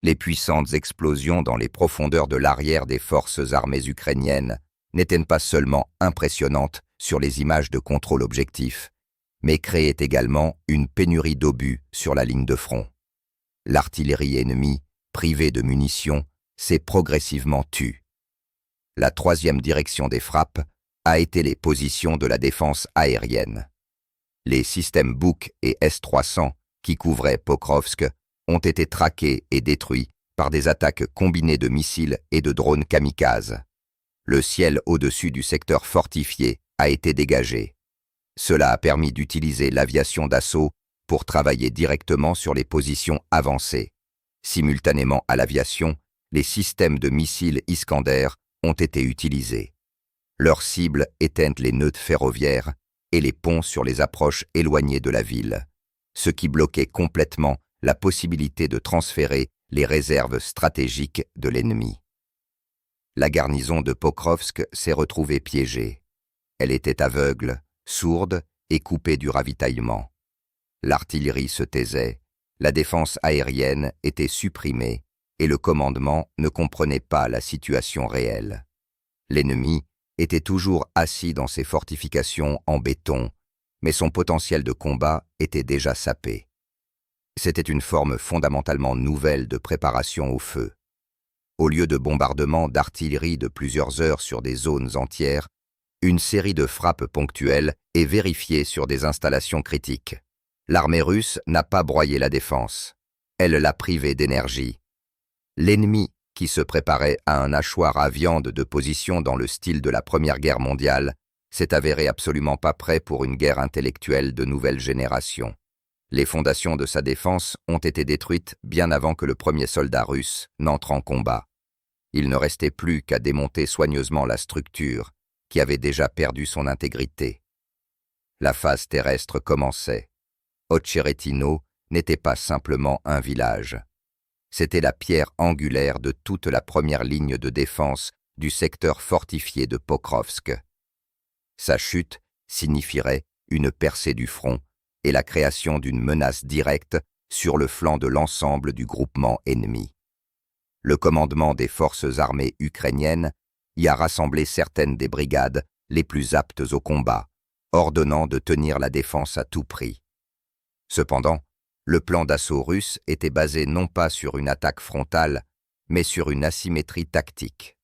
Les puissantes explosions dans les profondeurs de l'arrière des forces armées ukrainiennes n'étaient pas seulement impressionnantes sur les images de contrôle objectif, mais créaient également une pénurie d'obus sur la ligne de front. L'artillerie ennemie, privée de munitions, s'est progressivement tue. La troisième direction des frappes a été les positions de la défense aérienne. Les systèmes Buk et S-300 qui couvraient Pokrovsk ont été traqués et détruits par des attaques combinées de missiles et de drones kamikazes. Le ciel au-dessus du secteur fortifié a été dégagé. Cela a permis d'utiliser l'aviation d'assaut pour travailler directement sur les positions avancées. Simultanément à l'aviation, les systèmes de missiles Iskander ont été utilisés. Leur cible étaient les nœuds ferroviaires et les ponts sur les approches éloignées de la ville, ce qui bloquait complètement la possibilité de transférer les réserves stratégiques de l'ennemi. La garnison de Pokrovsk s'est retrouvée piégée. Elle était aveugle, sourde et coupée du ravitaillement. L'artillerie se taisait, la défense aérienne était supprimée et le commandement ne comprenait pas la situation réelle. L'ennemi était toujours assis dans ses fortifications en béton, mais son potentiel de combat était déjà sapé. C'était une forme fondamentalement nouvelle de préparation au feu. Au lieu de bombardements d'artillerie de plusieurs heures sur des zones entières, une série de frappes ponctuelles est vérifiée sur des installations critiques. L'armée russe n'a pas broyé la défense. Elle l'a privée d'énergie. L'ennemi, qui se préparait à un hachoir à viande de position dans le style de la Première Guerre mondiale, s'est avéré absolument pas prêt pour une guerre intellectuelle de nouvelle génération. Les fondations de sa défense ont été détruites bien avant que le premier soldat russe n'entre en combat. Il ne restait plus qu'à démonter soigneusement la structure, qui avait déjà perdu son intégrité. La phase terrestre commençait. Ocheretino n'était pas simplement un village. C'était la pierre angulaire de toute la première ligne de défense du secteur fortifié de Pokrovsk. Sa chute signifierait une percée du front et la création d'une menace directe sur le flanc de l'ensemble du groupement ennemi. Le commandement des forces armées ukrainiennes y a rassemblé certaines des brigades les plus aptes au combat, ordonnant de tenir la défense à tout prix. Cependant, le plan d'assaut russe était basé non pas sur une attaque frontale, mais sur une asymétrie tactique.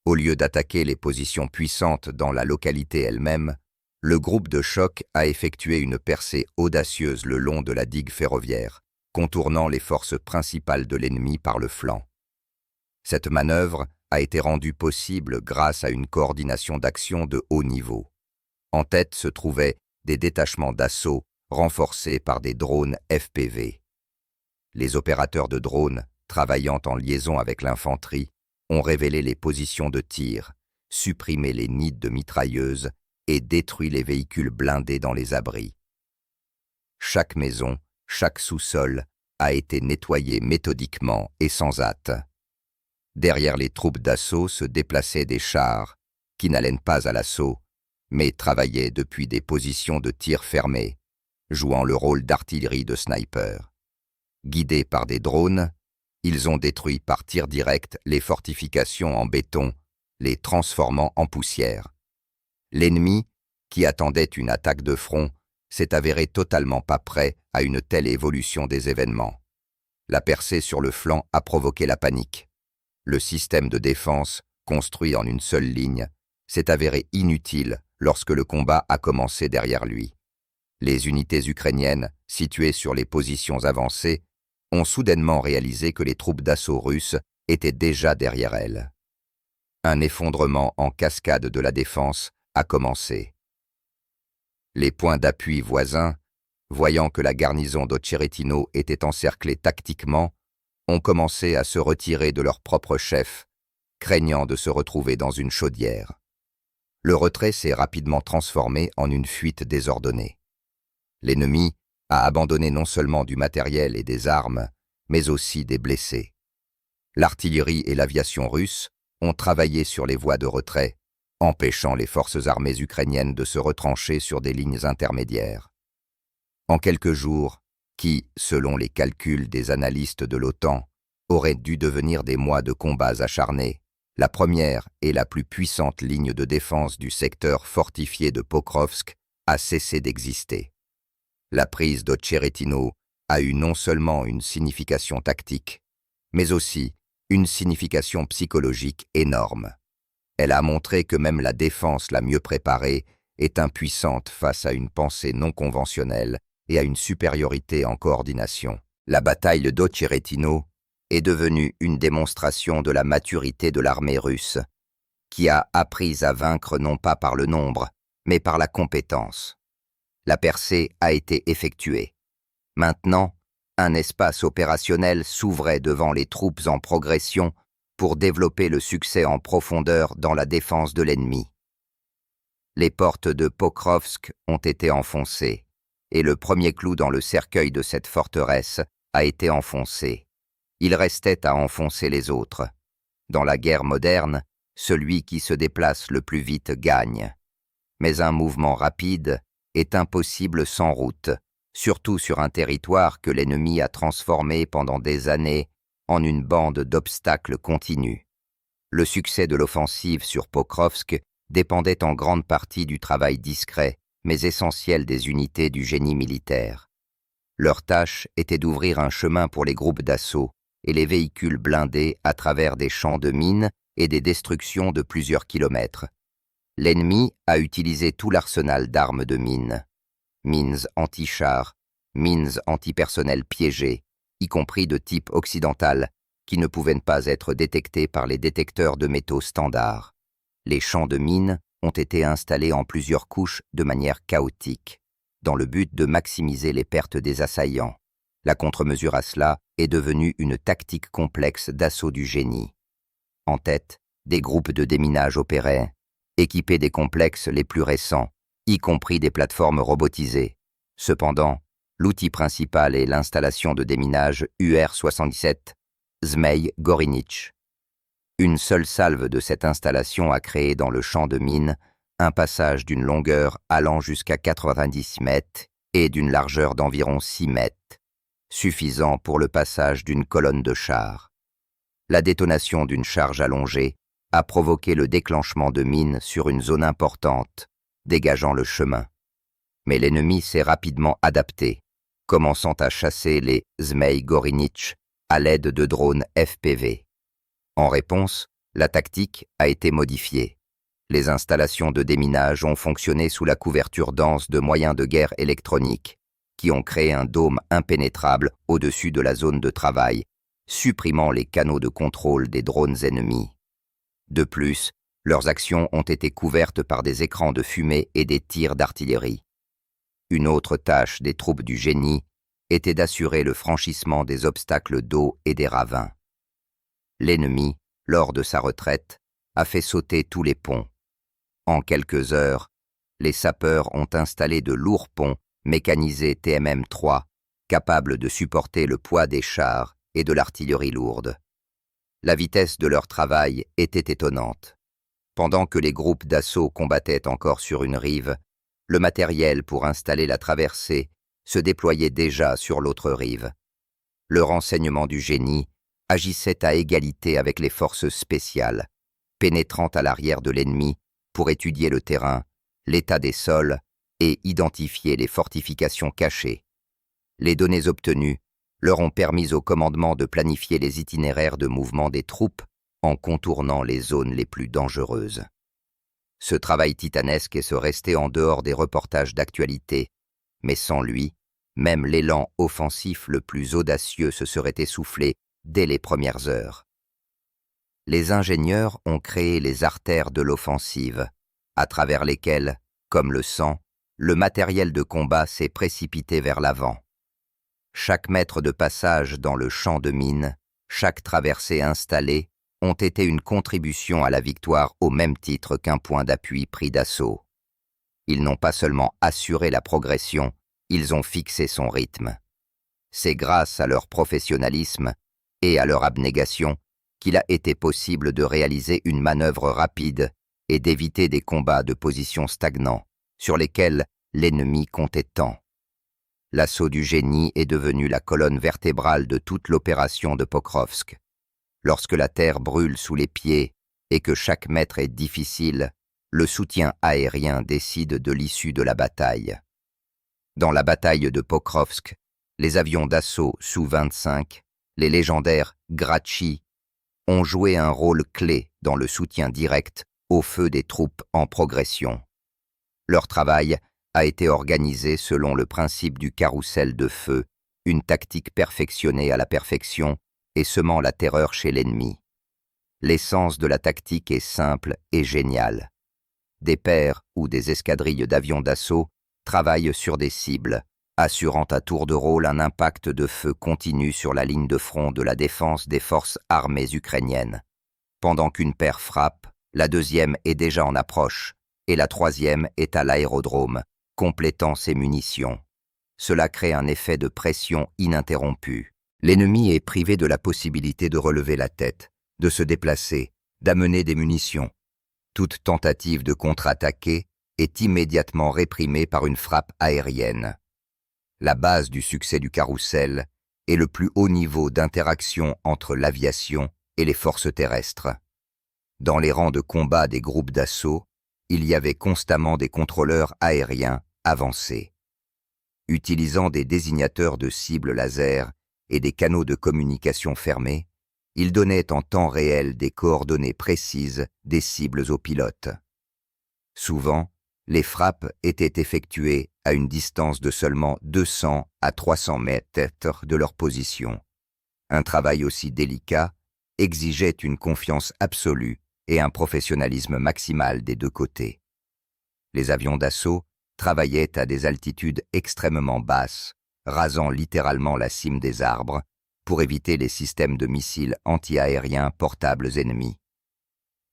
Au lieu d'attaquer les positions puissantes dans la localité elle-même, le groupe de choc a effectué une percée audacieuse le long de la digue ferroviaire, contournant les forces principales de l'ennemi par le flanc. Cette manœuvre a été rendue possible grâce à une coordination d'action de haut niveau. En tête se trouvaient des détachements d'assaut renforcés par des drones FPV. Les opérateurs de drones, travaillant en liaison avec l'infanterie, ont révélé les positions de tir, supprimé les nids de mitrailleuses et détruit les véhicules blindés dans les abris. Chaque maison, chaque sous-sol a été nettoyé méthodiquement et sans hâte. Derrière les troupes d'assaut se déplaçaient des chars, qui n'allaient pas à l'assaut, mais travaillaient depuis des positions de tir fermées, jouant le rôle d'artillerie de sniper. Guidés par des drones, ils ont détruit par tir direct les fortifications en béton, les transformant en poussière. L'ennemi, qui attendait une attaque de front, s'est avéré totalement pas prêt à une telle évolution des événements. La percée sur le flanc a provoqué la panique. Le système de défense, construit en une seule ligne, s'est avéré inutile lorsque le combat a commencé derrière lui. Les unités ukrainiennes, situées sur les positions avancées, ont soudainement réalisé que les troupes d'assaut russes étaient déjà derrière elles. Un effondrement en cascade de la défense a commencé. Les points d'appui voisins, voyant que la garnison d'Ocheretino était encerclée tactiquement, ont commencé à se retirer de leur propre chef, craignant de se retrouver dans une chaudière. Le retrait s'est rapidement transformé en une fuite désordonnée. L'ennemi a abandonné non seulement du matériel et des armes, mais aussi des blessés. L'artillerie et l'aviation russes ont travaillé sur les voies de retrait, empêchant les forces armées ukrainiennes de se retrancher sur des lignes intermédiaires. En quelques jours, qui, selon les calculs des analystes de l'OTAN, auraient dû devenir des mois de combats acharnés. La première et la plus puissante ligne de défense du secteur fortifié de Pokrovsk a cessé d'exister. La prise d'Ocheretino a eu non seulement une signification tactique, mais aussi une signification psychologique énorme. Elle a montré que même la défense la mieux préparée est impuissante face à une pensée non conventionnelle et à une supériorité en coordination. La bataille d'Ocheretino est devenue une démonstration de la maturité de l'armée russe, qui a appris à vaincre non pas par le nombre, mais par la compétence. La percée a été effectuée. Maintenant, un espace opérationnel s'ouvrait devant les troupes en progression pour développer le succès en profondeur dans la défense de l'ennemi. Les portes de Pokrovsk ont été enfoncées, et le premier clou dans le cercueil de cette forteresse a été enfoncé. Il restait à enfoncer les autres. Dans la guerre moderne, celui qui se déplace le plus vite gagne. Mais un mouvement rapide est impossible sans route, surtout sur un territoire que l'ennemi a transformé pendant des années en une bande d'obstacles continus. Le succès de l'offensive sur Pokrovsk dépendait en grande partie du travail discret, mais essentiel des unités du génie militaire. Leur tâche était d'ouvrir un chemin pour les groupes d'assaut et les véhicules blindés à travers des champs de mines et des destructions de plusieurs kilomètres. L'ennemi a utilisé tout l'arsenal d'armes de mines. Mines anti-chars, mines anti-personnel piégées, y compris de type occidental, qui ne pouvaient pas être détectées par les détecteurs de métaux standards. Les champs de mines ont été installés en plusieurs couches de manière chaotique, dans le but de maximiser les pertes des assaillants. La contre-mesure à cela est devenue une tactique complexe d'assaut du génie. En tête, des groupes de déminage opéraient, équipés des complexes les plus récents, y compris des plateformes robotisées. Cependant, l'outil principal est l'installation de déminage UR-77 Zmei Gorinich. Une seule salve de cette installation a créé dans le champ de mine un passage d'une longueur allant jusqu'à 90 mètres et d'une largeur d'environ 6 mètres, suffisant pour le passage d'une colonne de chars. La détonation d'une charge allongée a provoqué le déclenchement de mines sur une zone importante, dégageant le chemin. Mais l'ennemi s'est rapidement adapté, commençant à chasser les Zmei Gorinich à l'aide de drones FPV. En réponse, la tactique a été modifiée. Les installations de déminage ont fonctionné sous la couverture dense de moyens de guerre électroniques, qui ont créé un dôme impénétrable au-dessus de la zone de travail, supprimant les canaux de contrôle des drones ennemis. De plus, leurs actions ont été couvertes par des écrans de fumée et des tirs d'artillerie. Une autre tâche des troupes du génie était d'assurer le franchissement des obstacles d'eau et des ravins. L'ennemi, lors de sa retraite, a fait sauter tous les ponts. En quelques heures, les sapeurs ont installé de lourds ponts mécanisés TMM-3, capables de supporter le poids des chars et de l'artillerie lourde. La vitesse de leur travail était étonnante. Pendant que les groupes d'assaut combattaient encore sur une rive, le matériel pour installer la traversée se déployait déjà sur l'autre rive. Le renseignement du génie agissait à égalité avec les forces spéciales, pénétrant à l'arrière de l'ennemi pour étudier le terrain, l'état des sols et identifier les fortifications cachées. Les données obtenues leur ont permis au commandement de planifier les itinéraires de mouvement des troupes en contournant les zones les plus dangereuses. Ce travail titanesque est resté en dehors des reportages d'actualité, mais sans lui, même l'élan offensif le plus audacieux se serait essoufflé dès les premières heures. Les ingénieurs ont créé les artères de l'offensive, à travers lesquelles, comme le sang, le matériel de combat s'est précipité vers l'avant. Chaque mètre de passage dans le champ de mine, chaque traversée installée, ont été une contribution à la victoire au même titre qu'un point d'appui pris d'assaut. Ils n'ont pas seulement assuré la progression, ils ont fixé son rythme. C'est grâce à leur professionnalisme et à leur abnégation qu'il a été possible de réaliser une manœuvre rapide et d'éviter des combats de position stagnants sur lesquels l'ennemi comptait tant. L'assaut du génie est devenu la colonne vertébrale de toute l'opération de Pokrovsk. Lorsque la terre brûle sous les pieds et que chaque mètre est difficile, le soutien aérien décide de l'issue de la bataille. Dans la bataille de Pokrovsk, les avions d'assaut Su-25, les légendaires Gracchi, ont joué un rôle clé dans le soutien direct au feu des troupes en progression. Leur travail a été organisé selon le principe du carrousel de feu, une tactique perfectionnée à la perfection et semant la terreur chez l'ennemi. L'essence de la tactique est simple et géniale. Des paires ou des escadrilles d'avions d'assaut travaillent sur des cibles, assurant à tour de rôle un impact de feu continu sur la ligne de front de la défense des forces armées ukrainiennes. Pendant qu'une paire frappe, la deuxième est déjà en approche, et la troisième est à l'aérodrome, complétant ses munitions. Cela crée un effet de pression ininterrompu. L'ennemi est privé de la possibilité de relever la tête, de se déplacer, d'amener des munitions. Toute tentative de contre-attaquer est immédiatement réprimée par une frappe aérienne. La base du succès du carrousel est le plus haut niveau d'interaction entre l'aviation et les forces terrestres. Dans les rangs de combat des groupes d'assaut, il y avait constamment des contrôleurs aériens avancés. Utilisant des désignateurs de cibles laser et des canaux de communication fermés, ils donnaient en temps réel des coordonnées précises des cibles aux pilotes. Souvent, les frappes étaient effectuées à une distance de seulement 200 à 300 mètres de leur position. Un travail aussi délicat exigeait une confiance absolue et un professionnalisme maximal des deux côtés. Les avions d'assaut travaillaient à des altitudes extrêmement basses, rasant littéralement la cime des arbres, pour éviter les systèmes de missiles anti-aériens portables ennemis.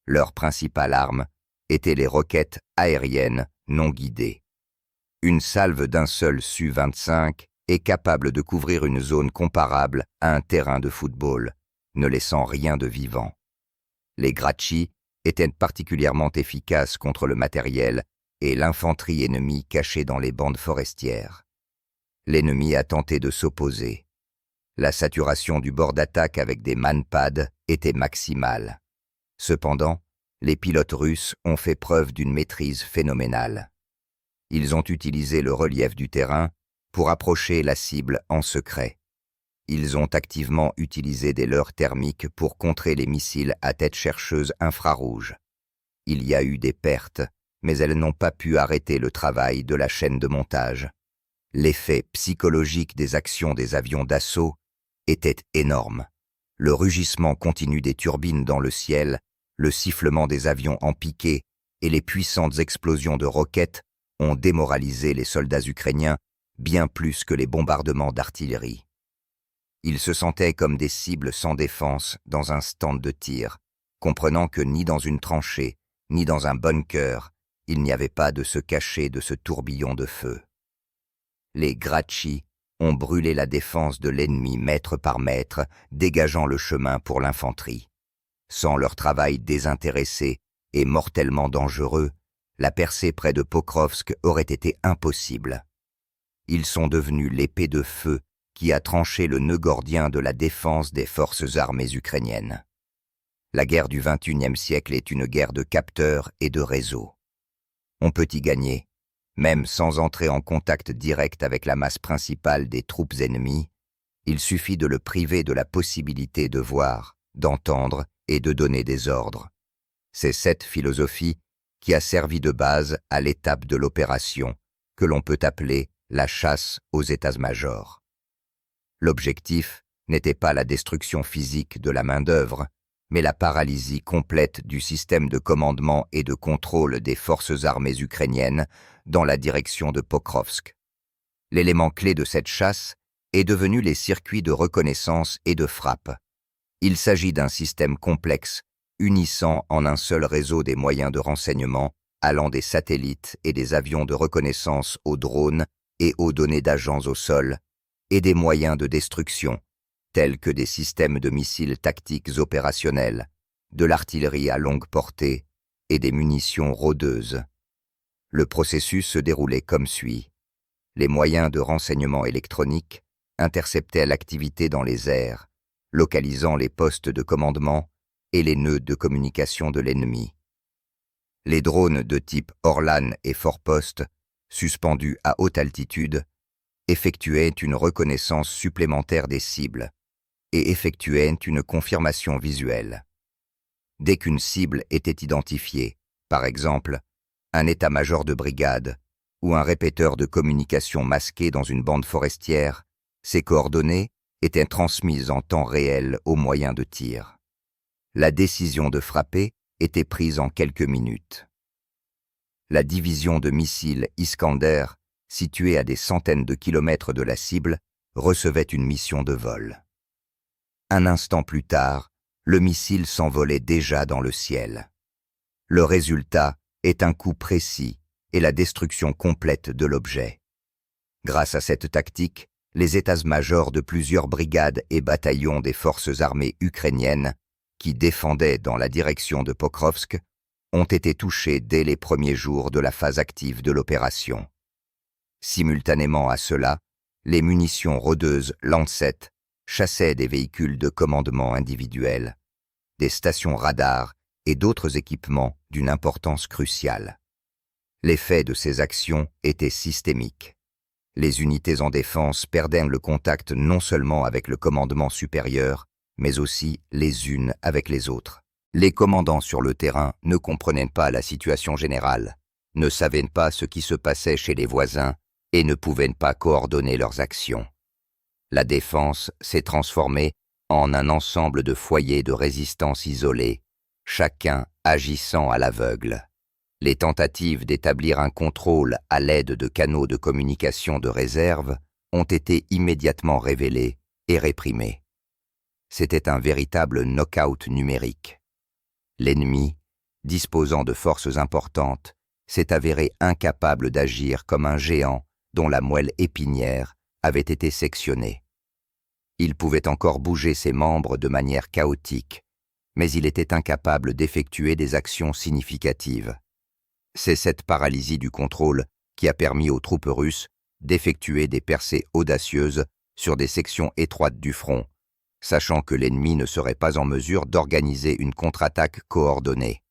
Leur principale arme étaient les roquettes aériennes non guidées. Une salve d'un seul Su-25 est capable de couvrir une zone comparable à un terrain de football, ne laissant rien de vivant. Les Gracchi étaient particulièrement efficaces contre le matériel et l'infanterie ennemie cachée dans les bandes forestières. L'ennemi a tenté de s'opposer. La saturation du bord d'attaque avec des manpads était maximale. Cependant, les pilotes russes ont fait preuve d'une maîtrise phénoménale. Ils ont utilisé le relief du terrain pour approcher la cible en secret. Ils ont activement utilisé des leurres thermiques pour contrer les missiles à tête chercheuse infrarouge. Il y a eu des pertes, mais elles n'ont pas pu arrêter le travail de la chaîne de montage. L'effet psychologique des actions des avions d'assaut était énorme. Le rugissement continu des turbines dans le ciel, le sifflement des avions en piqué et les puissantes explosions de roquettes ont démoralisé les soldats ukrainiens bien plus que les bombardements d'artillerie. Ils se sentaient comme des cibles sans défense dans un stand de tir, comprenant que ni dans une tranchée, ni dans un bunker, il n'y avait pas de se cacher de ce tourbillon de feu. Les Gracchi ont brûlé la défense de l'ennemi mètre par mètre, dégageant le chemin pour l'infanterie. Sans leur travail désintéressé et mortellement dangereux, la percée près de Pokrovsk aurait été impossible. Ils sont devenus l'épée de feu qui a tranché le nœud gordien de la défense des forces armées ukrainiennes. La guerre du XXIe siècle est une guerre de capteurs et de réseaux. On peut y gagner, même sans entrer en contact direct avec la masse principale des troupes ennemies. Il suffit de le priver de la possibilité de voir, d'entendre et de donner des ordres. C'est cette philosophie qui a servi de base à l'étape de l'opération, que l'on peut appeler la chasse aux états-majors. L'objectif n'était pas la destruction physique de la main-d'œuvre, mais la paralysie complète du système de commandement et de contrôle des forces armées ukrainiennes dans la direction de Pokrovsk. L'élément clé de cette chasse est devenu les circuits de reconnaissance et de frappe. Il s'agit d'un système complexe, unissant en un seul réseau des moyens de renseignement, allant des satellites et des avions de reconnaissance aux drones et aux données d'agents au sol, et des moyens de destruction, tels que des systèmes de missiles tactiques opérationnels, de l'artillerie à longue portée et des munitions rôdeuses. Le processus se déroulait comme suit. Les moyens de renseignement électronique interceptaient l'activité dans les airs, localisant les postes de commandement et les nœuds de communication de l'ennemi. Les drones de type Orlan et Forepost, suspendus à haute altitude, effectuaient une reconnaissance supplémentaire des cibles et effectuaient une confirmation visuelle. Dès qu'une cible était identifiée, par exemple, un état-major de brigade ou un répéteur de communication masqué dans une bande forestière, ces coordonnées étaient transmises en temps réel au moyen de tir. La décision de frapper était prise en quelques minutes. La division de missiles Iskander, située à des centaines de kilomètres de la cible, recevait une mission de vol. Un instant plus tard, le missile s'envolait déjà dans le ciel. Le résultat est un coup précis et la destruction complète de l'objet. Grâce à cette tactique, les états-majors de plusieurs brigades et bataillons des forces armées ukrainiennes, qui défendaient dans la direction de Pokrovsk, ont été touchés dès les premiers jours de la phase active de l'opération. Simultanément à cela, les munitions rôdeuses Lancet chassaient des véhicules de commandement individuels, des stations radars et d'autres équipements d'une importance cruciale. L'effet de ces actions était systémique. Les unités en défense perdaient le contact non seulement avec le commandement supérieur, mais aussi les unes avec les autres. Les commandants sur le terrain ne comprenaient pas la situation générale, ne savaient pas ce qui se passait chez les voisins et ne pouvaient pas coordonner leurs actions. La défense s'est transformée en un ensemble de foyers de résistance isolés, chacun agissant à l'aveugle. Les tentatives d'établir un contrôle à l'aide de canaux de communication de réserve ont été immédiatement révélées et réprimées. C'était un véritable knock-out numérique. L'ennemi, disposant de forces importantes, s'est avéré incapable d'agir comme un géant dont la moelle épinière avait été sectionnée. Il pouvait encore bouger ses membres de manière chaotique, mais il était incapable d'effectuer des actions significatives. C'est cette paralysie du contrôle qui a permis aux troupes russes d'effectuer des percées audacieuses sur des sections étroites du front, sachant que l'ennemi ne serait pas en mesure d'organiser une contre-attaque coordonnée.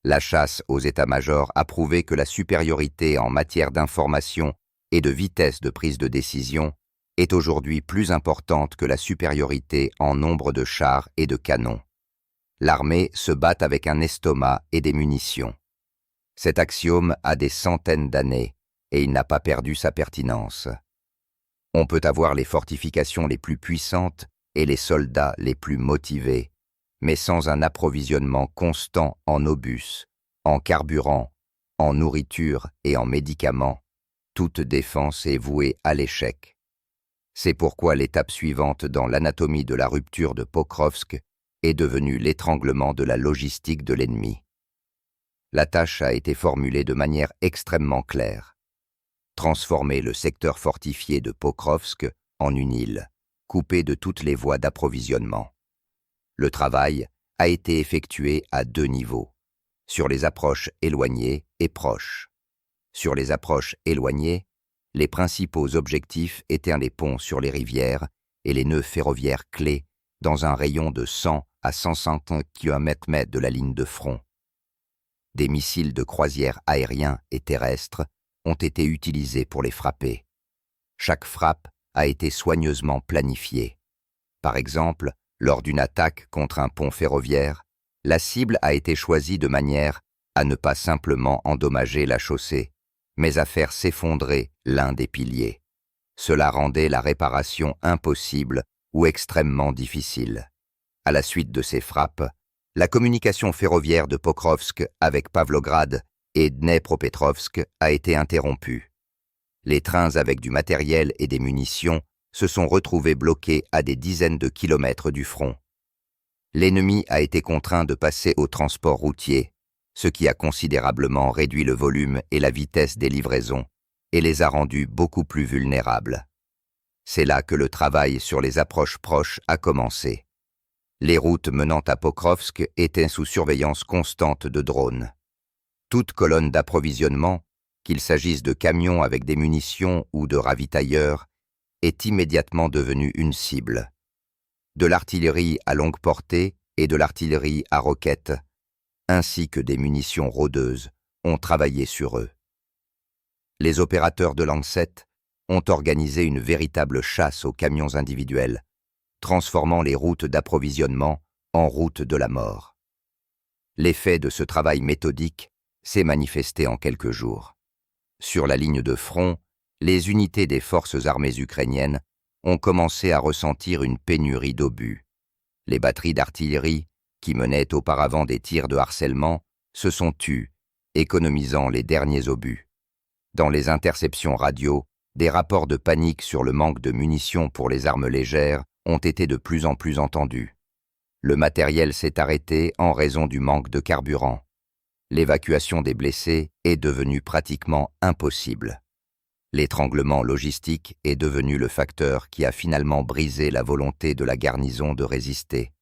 La chasse aux états-majors a prouvé que la supériorité en matière d'information et de vitesse de prise de décision est aujourd'hui plus importante que la supériorité en nombre de chars et de canons. L'armée se bat avec un estomac et des munitions. Cet axiome a des centaines d'années et il n'a pas perdu sa pertinence. On peut avoir les fortifications les plus puissantes et les soldats les plus motivés, mais sans un approvisionnement constant en obus, en carburant, en nourriture et en médicaments, toute défense est vouée à l'échec. C'est pourquoi l'étape suivante dans l'anatomie de la rupture de Pokrovsk est devenue l'étranglement de la logistique de l'ennemi. La tâche a été formulée de manière extrêmement claire. Transformer le secteur fortifié de Pokrovsk en une île, coupée de toutes les voies d'approvisionnement. Le travail a été effectué à deux niveaux, sur les approches éloignées et proches. Sur les approches éloignées, les principaux objectifs étaient les ponts sur les rivières et les nœuds ferroviaires clés dans un rayon de 100 à 150 km de la ligne de front. Des missiles de croisière aériens et terrestres ont été utilisés pour les frapper. Chaque frappe a été soigneusement planifiée. Par exemple, lors d'une attaque contre un pont ferroviaire, la cible a été choisie de manière à ne pas simplement endommager la chaussée, mais à faire s'effondrer l'un des piliers. Cela rendait la réparation impossible ou extrêmement difficile. À la suite de ces frappes, la communication ferroviaire de Pokrovsk avec Pavlograd et Dnepropetrovsk a été interrompue. Les trains avec du matériel et des munitions se sont retrouvés bloqués à des dizaines de kilomètres du front. L'ennemi a été contraint de passer au transport routier, ce qui a considérablement réduit le volume et la vitesse des livraisons et les a rendus beaucoup plus vulnérables. C'est là que le travail sur les approches proches a commencé. Les routes menant à Pokrovsk étaient sous surveillance constante de drones. Toute colonne d'approvisionnement, qu'il s'agisse de camions avec des munitions ou de ravitailleurs, est immédiatement devenu une cible. De l'artillerie à longue portée et de l'artillerie à roquettes, ainsi que des munitions rôdeuses, ont travaillé sur eux. Les opérateurs de Lancet ont organisé une véritable chasse aux camions individuels, transformant les routes d'approvisionnement en routes de la mort. L'effet de ce travail méthodique s'est manifesté en quelques jours. Sur la ligne de front, les unités des forces armées ukrainiennes ont commencé à ressentir une pénurie d'obus. Les batteries d'artillerie, qui menaient auparavant des tirs de harcèlement, se sont tues, économisant les derniers obus. Dans les interceptions radio, des rapports de panique sur le manque de munitions pour les armes légères ont été de plus en plus entendus. Le matériel s'est arrêté en raison du manque de carburant. L'évacuation des blessés est devenue pratiquement impossible. L'étranglement logistique est devenu le facteur qui a finalement brisé la volonté de la garnison de résister.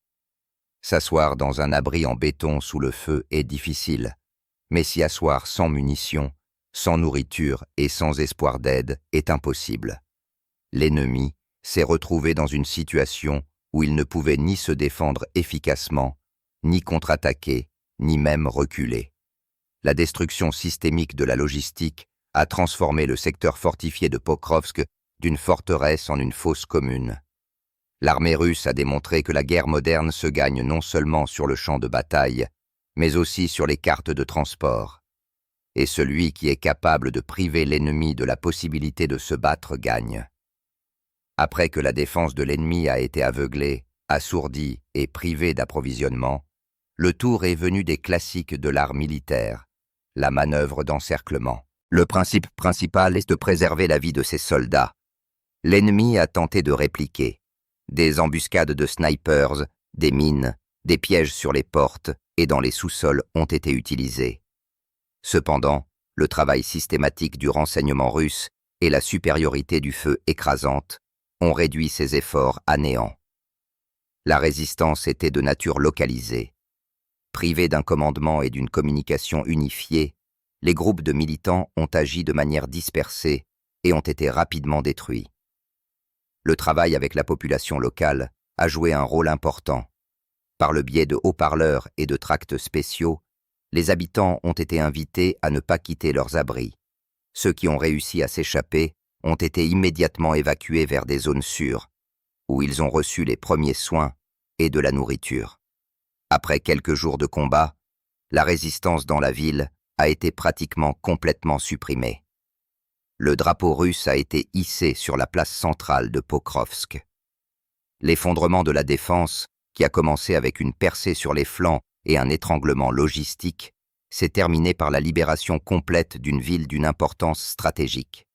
S'asseoir dans un abri en béton sous le feu est difficile, mais s'y asseoir sans munitions, sans nourriture et sans espoir d'aide est impossible. L'ennemi s'est retrouvé dans une situation où il ne pouvait ni se défendre efficacement, ni contre-attaquer, ni même reculer. La destruction systémique de la logistique a transformé le secteur fortifié de Pokrovsk d'une forteresse en une fosse commune. L'armée russe a démontré que la guerre moderne se gagne non seulement sur le champ de bataille, mais aussi sur les cartes de transport. Et celui qui est capable de priver l'ennemi de la possibilité de se battre gagne. Après que la défense de l'ennemi a été aveuglée, assourdie et privée d'approvisionnement, le tour est venu des classiques de l'art militaire, la manœuvre d'encerclement. Le principe principal est de préserver la vie de ses soldats. L'ennemi a tenté de répliquer. Des embuscades de snipers, des mines, des pièges sur les portes et dans les sous-sols ont été utilisés. Cependant, le travail systématique du renseignement russe et la supériorité du feu écrasante ont réduit ces efforts à néant. La résistance était de nature localisée. Privés d'un commandement et d'une communication unifiée, les groupes de militants ont agi de manière dispersée et ont été rapidement détruits. Le travail avec la population locale a joué un rôle important. Par le biais de haut-parleurs et de tracts spéciaux, les habitants ont été invités à ne pas quitter leurs abris. Ceux qui ont réussi à s'échapper ont été immédiatement évacués vers des zones sûres, où ils ont reçu les premiers soins et de la nourriture. Après quelques jours de combat, la résistance dans la ville a été pratiquement complètement supprimée. Le drapeau russe a été hissé sur la place centrale de Pokrovsk. L'effondrement de la défense, qui a commencé avec une percée sur les flancs et un étranglement logistique, s'est terminé par la libération complète d'une ville d'une importance stratégique.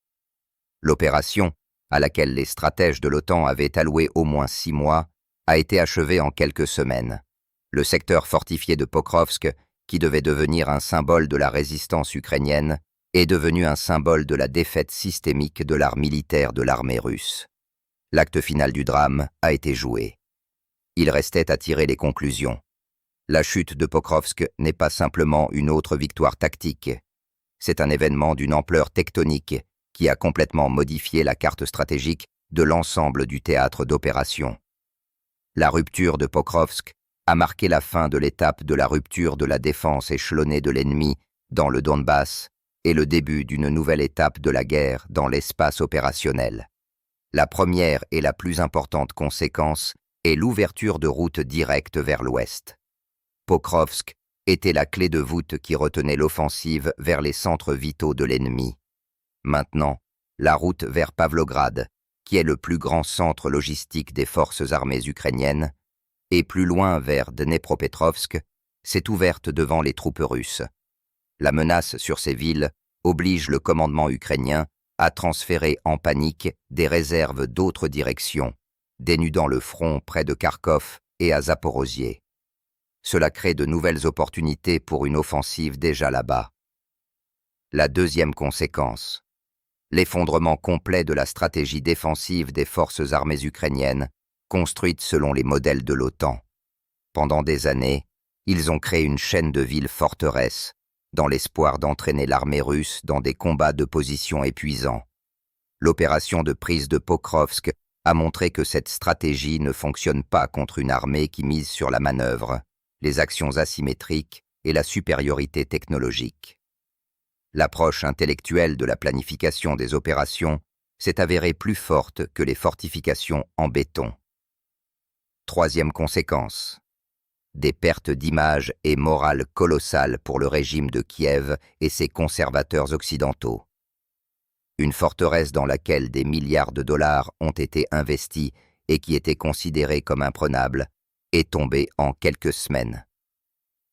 L'opération, à laquelle les stratèges de l'OTAN avaient alloué au moins 6 mois, a été achevée en quelques semaines. Le secteur fortifié de Pokrovsk, qui devait devenir un symbole de la résistance ukrainienne, est devenu un symbole de la défaite systémique de l'art militaire de l'armée russe. L'acte final du drame a été joué. Il restait à tirer les conclusions. La chute de Pokrovsk n'est pas simplement une autre victoire tactique. C'est un événement d'une ampleur tectonique qui a complètement modifié la carte stratégique de l'ensemble du théâtre d'opération. La rupture de Pokrovsk a marqué la fin de l'étape de la rupture de la défense échelonnée de l'ennemi dans le Donbass et le début d'une nouvelle étape de la guerre dans l'espace opérationnel. La première et la plus importante conséquence est l'ouverture de routes directes vers l'ouest. Pokrovsk était la clé de voûte qui retenait l'offensive vers les centres vitaux de l'ennemi. Maintenant, la route vers Pavlograd, qui est le plus grand centre logistique des forces armées ukrainiennes, et plus loin vers Dnepropetrovsk, s'est ouverte devant les troupes russes. La menace sur ces villes oblige le commandement ukrainien à transférer en panique des réserves d'autres directions, dénudant le front près de Kharkov et à Zaporozhye. Cela crée de nouvelles opportunités pour une offensive déjà là-bas. La deuxième conséquence, l'effondrement complet de la stratégie défensive des forces armées ukrainiennes, construites selon les modèles de l'OTAN. Pendant des années, ils ont créé une chaîne de villes forteresses, dans l'espoir d'entraîner l'armée russe dans des combats de position épuisants. L'opération de prise de Pokrovsk a montré que cette stratégie ne fonctionne pas contre une armée qui mise sur la manœuvre, les actions asymétriques et la supériorité technologique. L'approche intellectuelle de la planification des opérations s'est avérée plus forte que les fortifications en béton. Troisième conséquence. Des pertes d'image et morale colossales pour le régime de Kiev et ses conservateurs occidentaux. Une forteresse dans laquelle des milliards de dollars ont été investis et qui était considérée comme imprenable est tombée en quelques semaines.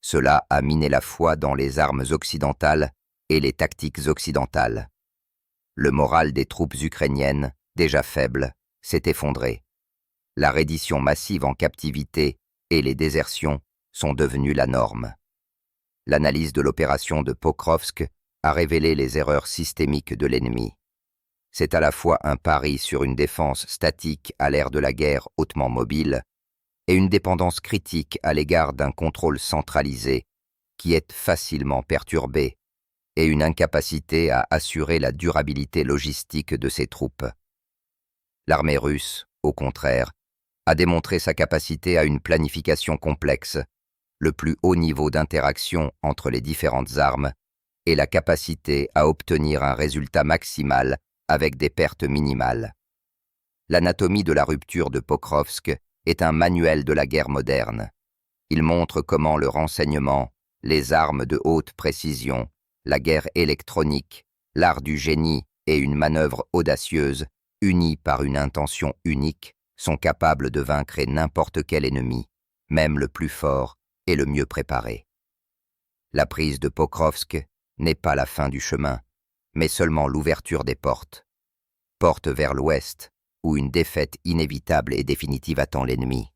Cela a miné la foi dans les armes occidentales et les tactiques occidentales. Le moral des troupes ukrainiennes, déjà faible, s'est effondré. La reddition massive en captivité et les désertions sont devenues la norme. L'analyse de l'opération de Pokrovsk a révélé les erreurs systémiques de l'ennemi. C'est à la fois un pari sur une défense statique à l'ère de la guerre hautement mobile et une dépendance critique à l'égard d'un contrôle centralisé qui est facilement perturbé et une incapacité à assurer la durabilité logistique de ses troupes. L'armée russe, au contraire, a démontré sa capacité à une planification complexe, le plus haut niveau d'interaction entre les différentes armes et la capacité à obtenir un résultat maximal avec des pertes minimales. L'anatomie de la rupture de Pokrovsk est un manuel de la guerre moderne. Il montre comment le renseignement, les armes de haute précision, la guerre électronique, l'art du génie et une manœuvre audacieuse, unis par une intention unique, sont capables de vaincre n'importe quel ennemi, même le plus fort et le mieux préparé. La prise de Pokrovsk n'est pas la fin du chemin, mais seulement l'ouverture des portes. Porte vers l'ouest, où une défaite inévitable et définitive attend l'ennemi.